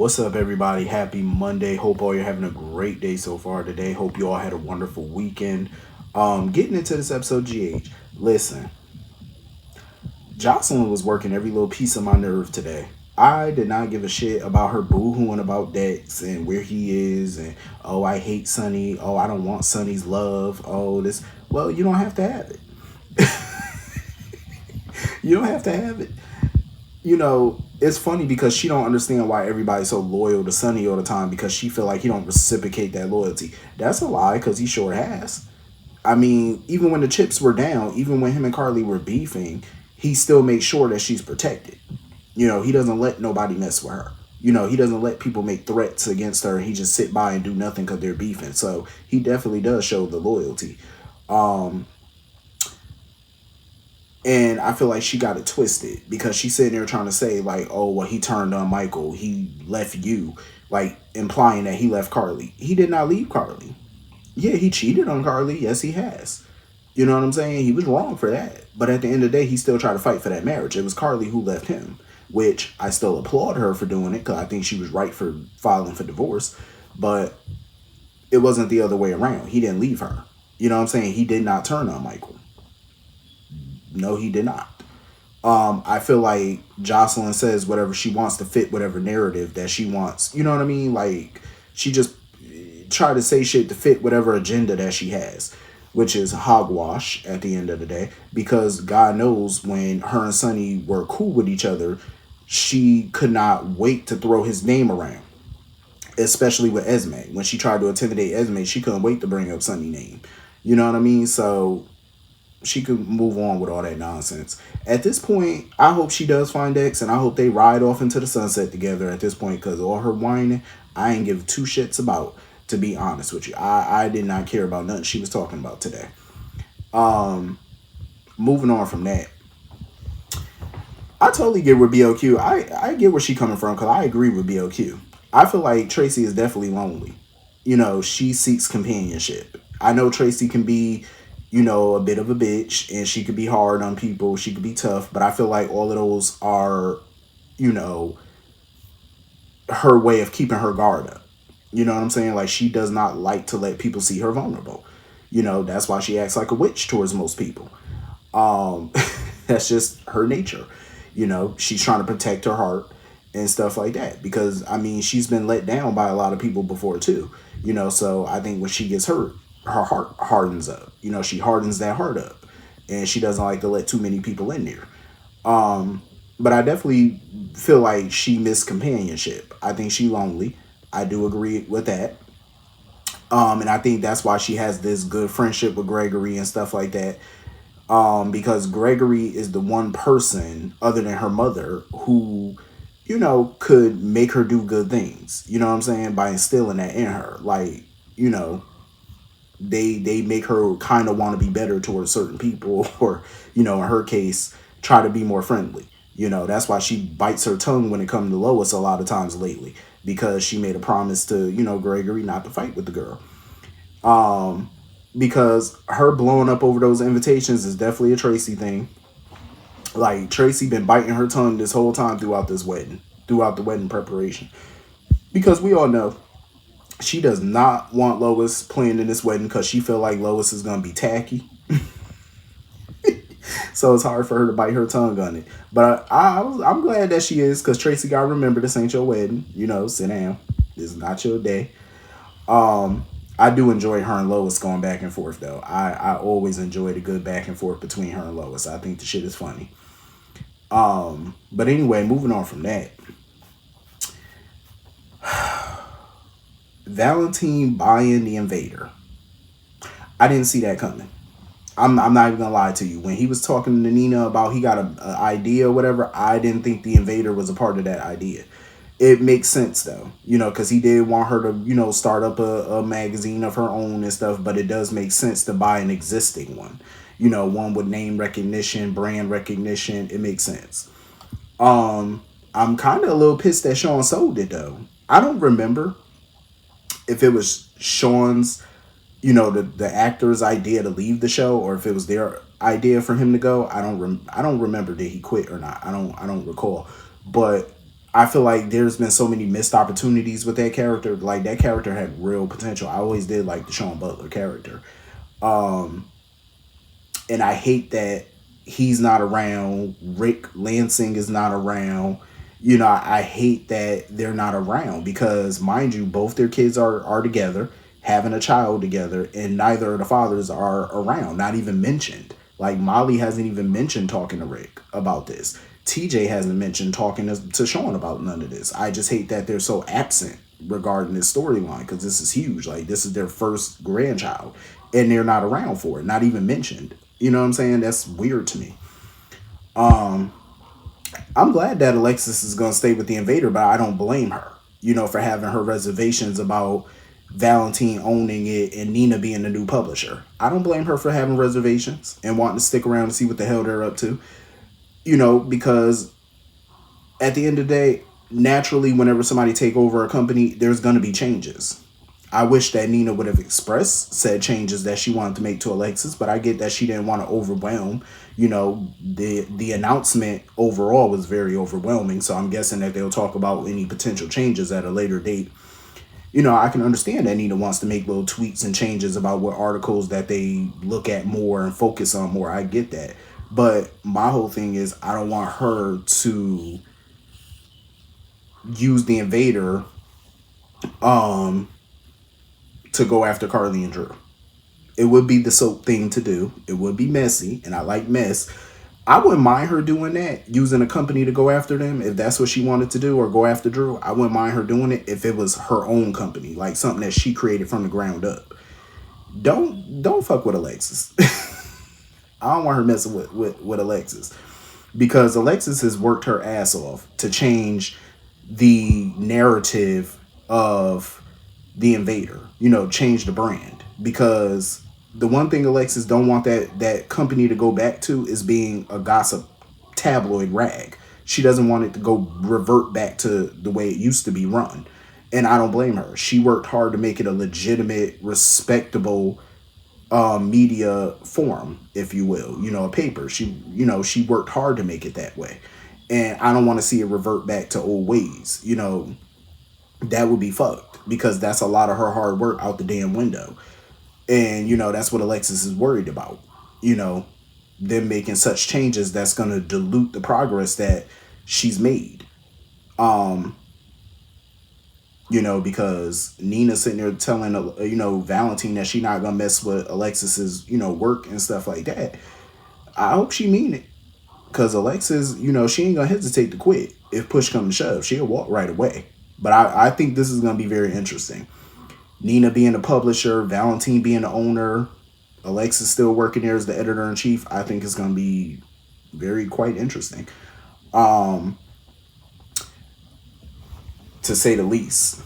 What's up, everybody? Happy Monday. Hope all you're having a great day so far today. Hope you all had a wonderful weekend. Getting into this episode, GH. Listen, Josslyn was working every little piece of my nerve today. I did not give a shit about her boo-hooing about Dex and where he is, and oh, I hate Sunny. Oh, I don't want Sunny's love. Oh, this. Well, you don't have to have it. You don't have to have it. It's funny because she don't understand why everybody's so loyal to Sonny all the time because she feel like he don't reciprocate that loyalty. That's a lie because he sure has. I mean, even when the chips were down, even when him and Carly were beefing, he still makes sure that she's protected. He doesn't let nobody mess with her. He doesn't let people make threats against her. He just sit by and do nothing because they're beefing. So he definitely does show the loyalty. Um, And I feel like she got it twisted because she's sitting there trying to say, like, oh, well, he turned on Michael. He left you. Like, implying that he left Carly. He did not leave Carly. Yeah, he cheated on Carly. Yes, he has. You know what I'm saying? He was wrong for that. But at the end of the day, he still tried to fight for that marriage. It was Carly who left him, which I still applaud her for doing it because I think she was right for filing for divorce. But it wasn't the other way around. He didn't leave her. You know what I'm saying? He did not turn on Michael. No, he did not. I feel like Josslyn says whatever she wants to fit whatever narrative that she wants. You know what I mean? Like, she just try to say shit to fit whatever agenda that she has, which is hogwash at the end of the day. Because God knows when her and Sonny were cool with each other, she could not wait to throw his name around. Especially with Esme. When she tried to intimidate Esme, she couldn't wait to bring up Sonny's name. You know what I mean? So she could move on with all that nonsense. At this point, I hope she does find X, and I hope they ride off into the sunset together at this point, because all her whining, I ain't give two shits about, to be honest with you. I did not care about nothing she was talking about today. Moving on from that, I totally get where BOQ. I get where she coming from, because I agree with BOQ. I feel like Tracy is definitely lonely. She seeks companionship. I know Tracy can be a bit of a bitch and she could be hard on people. She could be tough, but I feel like all of those are, you know, her way of keeping her guard up. You know what I'm saying? Like, she does not like to let people see her vulnerable. That's why she acts like a witch towards most people. Um, that's just her nature. She's trying to protect her heart and stuff like that because I mean she's been let down by a lot of people before too. So I think when she gets hurt, her heart hardens up. She hardens that heart up, and she doesn't like to let too many people in there. But I definitely feel like she missed companionship. I think she lonely. I do agree with that. And I think that's why she has this good friendship with Gregory and stuff like that. Because Gregory is the one person other than her mother who, could make her do good things. You know what I'm saying? By instilling that in her. Like, they make her kind of want to be better towards certain people or, in her case, try to be more friendly. That's why she bites her tongue when it comes to Lois a lot of times lately. Because she made a promise to, Gregory not to fight with the girl. Because her blowing up over those invitations is definitely a Tracy thing. Like, Tracy been biting her tongue this whole time throughout the wedding preparation. Because we all know she does not want Lois playing in this wedding because she feel like Lois is gonna be tacky. So it's hard for her to bite her tongue on it. But I'm glad that she is, because Tracy got to remember this ain't your wedding. Sit down. This is not your day. I do enjoy her and Lois going back and forth, though. I always enjoyed a good back and forth between her and Lois. I think the shit is funny. But anyway, moving on from that. Valentine buying the Invader. I didn't see that coming. I'm not even gonna lie to you. When he was talking to Nina about he got a idea or whatever, I didn't think the Invader was a part of that idea. It makes sense though, because he did want her to, start up a magazine of her own and stuff, but it does make sense to buy an existing one. One with name recognition, brand recognition. It makes sense. I'm kind of a little pissed that Sean sold it though. I don't remember if it was Sean's, the actor's idea to leave the show, or if it was their idea for him to go. I don't remember, did he quit or not. I don't recall. But I feel like there's been so many missed opportunities with that character. Like that character had real potential. I always did like the Sean Butler character. Um, and I hate that he's not around. Rick Lansing is not around. I hate that they're not around because, mind you, both their kids are together, having a child together, and neither of the fathers are around, not even mentioned. Like Molly hasn't even mentioned talking to Rick about this. TJ hasn't mentioned talking to Sean about none of this. I just hate that they're so absent regarding this storyline because this is huge. Like this is their first grandchild, and they're not around for it, not even mentioned. You know what I'm saying? That's weird to me. Um, I'm glad that Alexis is gonna stay with the Invader, but I don't blame her. For having her reservations about Valentine owning it and Nina being the new publisher. I don't blame her for having reservations and wanting to stick around to see what the hell they're up to. Because at the end of the day, naturally, whenever somebody take over a company, there's gonna be changes. I wish that Nina would have expressed said changes that she wanted to make to Alexis, but I get that she didn't want to overwhelm. The announcement overall was very overwhelming, so I'm guessing that they'll talk about any potential changes at a later date. I can understand that Nina wants to make little tweaks and changes about what articles that they look at more and focus on more. I get that. But my whole thing is I don't want her to use the Invader um to go after Carly and Drew. It would be the soap thing to do. It would be messy, and I like mess. I wouldn't mind her doing that, using a company to go after them if that's what she wanted to do, or go after Drew. I wouldn't mind her doing it if it was her own company, like something that she created from the ground up. Don't fuck with Alexis. I don't want her messing with Alexis because Alexis has worked her ass off to change the narrative of the Invader. Change the brand because the one thing Alexis don't want that company to go back to is being a gossip tabloid rag. She doesn't want it to go revert back to the way it used to be run. And I don't blame her. She worked hard to make it a legitimate, respectable media forum, if you will, a paper. She worked hard to make it that way. And I don't want to see it revert back to old ways. That would be fucked because that's a lot of her hard work out the damn window. And, that's what Alexis is worried about. You know, them making such changes that's going to dilute the progress that she's made. Um, because Nina's sitting there telling, Valentine that she not going to mess with Alexis's, work and stuff like that. I hope she mean it. Because Alexis, she ain't going to hesitate to quit. If push comes to shove, she'll walk right away. But I think this is going to be very interesting. Nina being the publisher, Valentine being the owner, Alexis still working there as the editor-in-chief. I think it's going to be very quite interesting. Um, to say the least.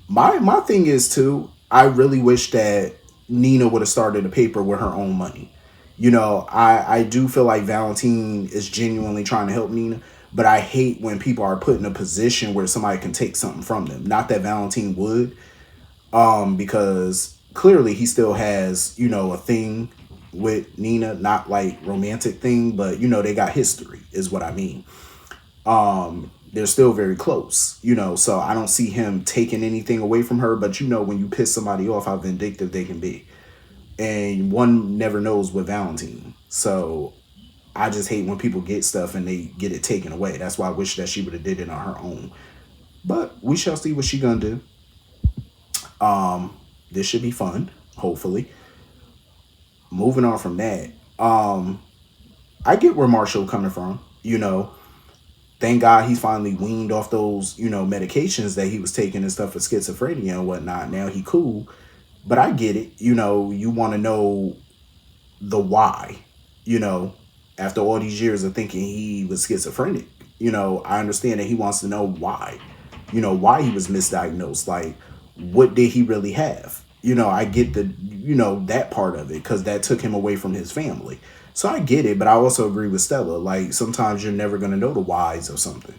My thing is too, I really wish that Nina would have started a paper with her own money. I do feel like Valentine is genuinely trying to help Nina, but I hate when people are put in a position where somebody can take something from them. Not that Valentine would, because clearly he still has, a thing with Nina, not like romantic thing, but they got history is what I mean. They're still very close, so I don't see him taking anything away from her, but when you piss somebody off, how vindictive they can be. And one never knows with Valentine. So I just hate when people get stuff and they get it taken away. That's why I wish that she would have did it on her own. But we shall see what she gonna do. This should be fun, hopefully. Moving on from that, I get where Marshall coming from. Thank God he's finally weaned off those, medications that he was taking and stuff for schizophrenia and whatnot. Now he cool. But I get it. You want to know the why, you know, after all these years of thinking he was schizophrenic. I understand that he wants to know why, why he was misdiagnosed. Like, what did he really have? I get that part of it because that took him away from his family. So I get it, but I also agree with Stella. Like, sometimes you're never going to know the whys of something.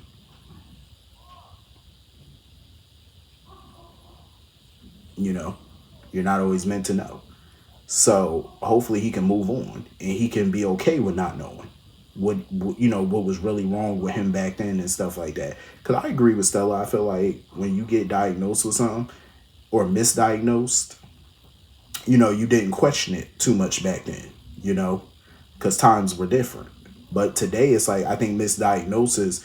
You know, you're not always meant to know. So hopefully he can move on and he can be okay with not knowing. what was really wrong with him back then and stuff like that. Because I agree with Stella. I feel like when you get diagnosed with something or misdiagnosed, you didn't question it too much back then, because times were different. But today it's like I think misdiagnosis,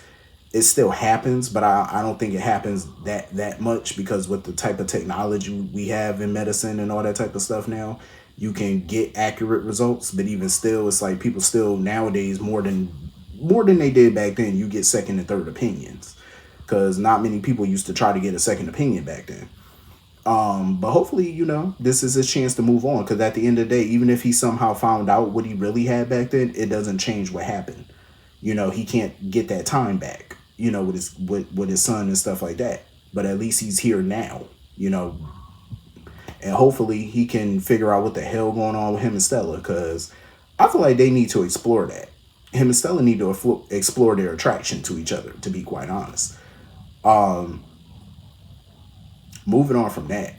it still happens, but I don't think it happens that much, because with the type of technology we have in medicine and all that type of stuff now, you can get accurate results. But even still, it's like people still nowadays, more than they did back then, you get second and third opinions, because not many people used to try to get a second opinion back then. But hopefully, this is his chance to move on, because at the end of the day, even if he somehow found out what he really had back then, it doesn't change what happened. He can't get that time back, with his son and stuff like that. But at least he's here now, and hopefully he can figure out what the hell going on with him and Stella, because I feel like they need to explore that. Him and Stella need to explore their attraction to each other, to be quite honest. Um, Moving on from that,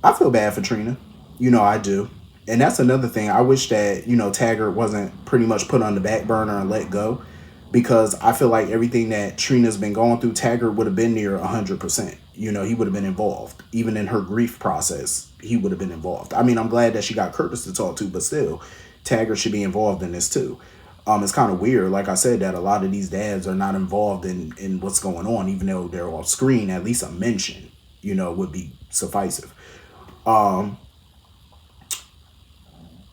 I feel bad for Trina. I do. And that's another thing. I wish that, Taggart wasn't pretty much put on the back burner and let go, because I feel like everything that Trina's been going through, Taggart would have been near 100%. He would have been involved. Even in her grief process, he would have been involved. I mean, I'm glad that she got Curtis to talk to, but still, Taggart should be involved in this too. It's kind of weird, like I said, that a lot of these dads are not involved in what's going on, even though they're off screen. At least a mention, would be sufficient. Um,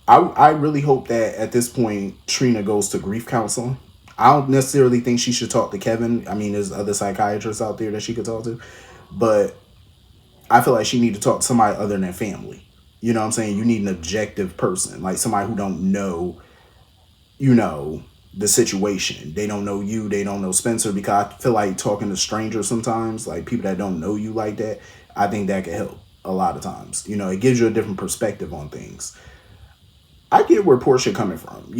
I really hope that at this point Trina goes to grief counseling. I don't necessarily think she should talk to Kevin. I mean, there's other psychiatrists out there that she could talk to, but I feel like she need to talk to somebody other than family. You know what I'm saying? You need an objective person, like somebody who don't know, you know, the situation. They don't know you. They don't know Spencer, because I feel like talking to strangers sometimes, like people that don't know you like that, I think that could help a lot of times. It gives you a different perspective on things. I get where Portia coming from.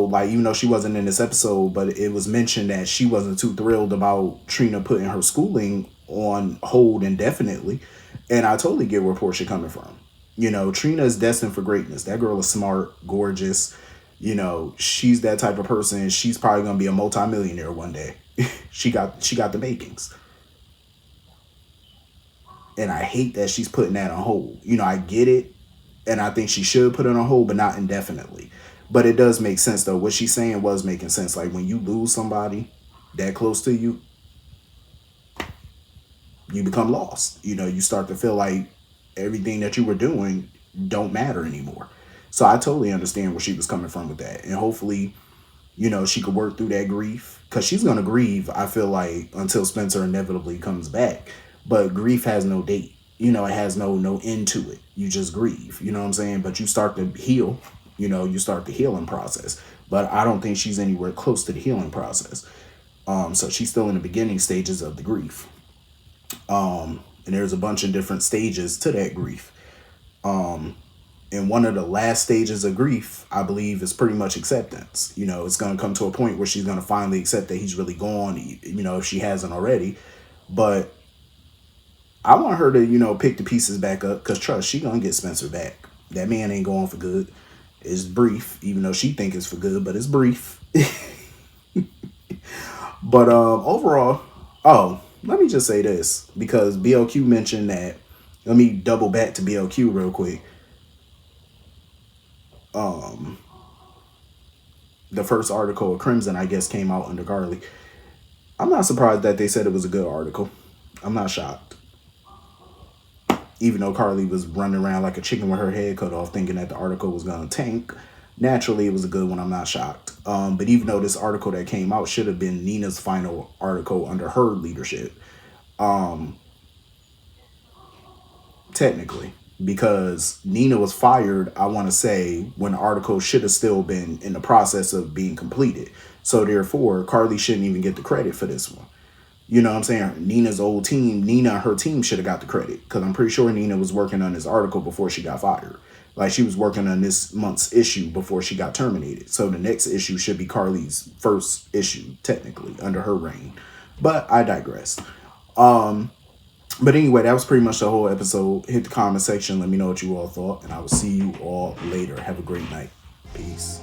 Like, even though she wasn't in this episode, but it was mentioned that she wasn't too thrilled about Trina putting her schooling on hold indefinitely. And I totally get where Portia coming from. Trina is destined for greatness. That girl is smart, gorgeous. She's that type of person. She's probably gonna be a multimillionaire one day. she got the makings. And I hate that she's putting that on hold. I get it. And I think she should put it on hold, but not indefinitely. But it does make sense, though. What she's saying was making sense. Like, when you lose somebody that close to you, you become lost. You start to feel like everything that you were doing don't matter anymore. So I totally understand where she was coming from with that. And hopefully, she could work through that grief. Because she's going to grieve, I feel like, until Spencer inevitably comes back. But grief has no date. It has no end to it. You just grieve. You know what I'm saying? But you start to heal. You start the healing process. But I don't think she's anywhere close to the healing process. So she's still in the beginning stages of the grief. And there's a bunch of different stages to that grief. And one of the last stages of grief, I believe, is pretty much acceptance. It's going to come to a point where she's going to finally accept that he's really gone, if she hasn't already. But I want her to, pick the pieces back up, because trust, she going to get Spencer back. That man ain't going for good. It's brief, even though she think it's for good, but it's brief. But overall, let me just say this, because BLQ mentioned that. Let me double back to BLQ real quick. The first article of Crimson, I guess, came out under Carly. I'm not surprised that they said it was a good article. I'm not shocked. Even though Carly was running around like a chicken with her head cut off, thinking that the article was going to tank. Naturally, it was a good one. I'm not shocked. But even though this article that came out should have been Nina's final article under her leadership, technically, because Nina was fired, I want to say, when the article should have still been in the process of being completed. So therefore, Carly shouldn't even get the credit for this one. You know what I'm saying? Nina's old team, Nina and her team should have got the credit, because I'm pretty sure Nina was working on this article before she got fired. Like, she was working on this month's issue before she got terminated. So the next issue should be Carly's first issue, technically, under her reign. But I digress. But anyway, that was pretty much the whole episode. Hit the comment section. Let me know what you all thought. And I will see you all later. Have a great night. Peace.